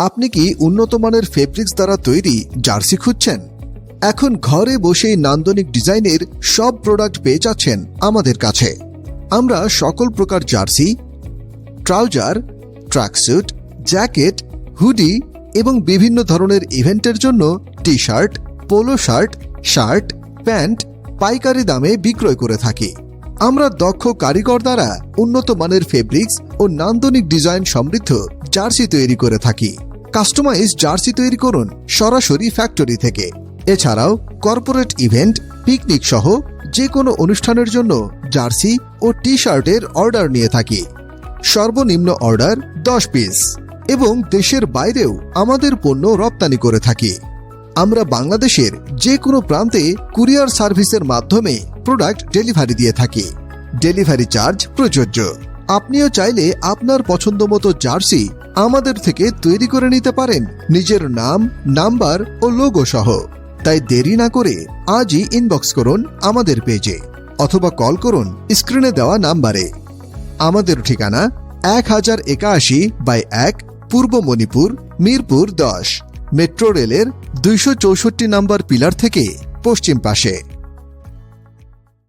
আপনি কি উন্নত মানের ফেব্রিক্স দ্বারা তৈরি জার্সি খুঁজছেন? এখন ঘরে বসেই নান্দনিক ডিজাইনের সব প্রোডাক্ট পেয়ে যাচ্ছেন আমাদের কাছে। আমরা সকল প্রকার jersey, trouser, tracksuit, jacket, hoodie এবং বিভিন্ন ধরনের ইভেন্টের জন্য T shirt, polo shirt, shirt, pant পাইকারি দামে বিক্রয় করে থাকি। আমরা দক্ষ কারিগর দ্বারা উন্নত মানের ফেব্রিক্স ও নান্দনিক ডিজাইন সমৃদ্ধ জার্সি তৈরি করে থাকি। কাস্টমাইজ জার্সি তৈরি করুন সরাসরি ফ্যাক্টরি থেকে। এছাড়াও কর্পোরেট ইভেন্ট, পিকনিক সহ যে কোনো অনুষ্ঠানের জন্য জার্সি ও টি শার্টের অর্ডার নিয়ে থাকি। সর্বনিম্ন অর্ডার 10 পিস এবং দেশের বাইরেও আমাদের পণ্য রপ্তানি করে থাকি। আমরা বাংলাদেশের যে কোনো প্রান্তে কুরিয়ার সার্ভিসের মাধ্যমে প্রোডাক্ট ডেলিভারি দিয়ে থাকি। ডেলিভারি চার্জ প্রযোজ্য। আপনিও চাইলে আপনার পছন্দমতো জার্সি আমাদের থেকে তৈরি করে নিতে পারেন নিজের নাম, নাম্বার ও লোগো সহ। তাই দেরি না করে আজই ইনবক্স করুন আমাদের পেজে অথবা কল করুন স্ক্রিনে দেওয়া নাম্বারে। আমাদের ঠিকানা 1081/1 পূর্ব মণিপুর, মিরপুর 10, মেট্রো রেলের 264 নম্বর পিলার থেকে পশ্চিম পাশে।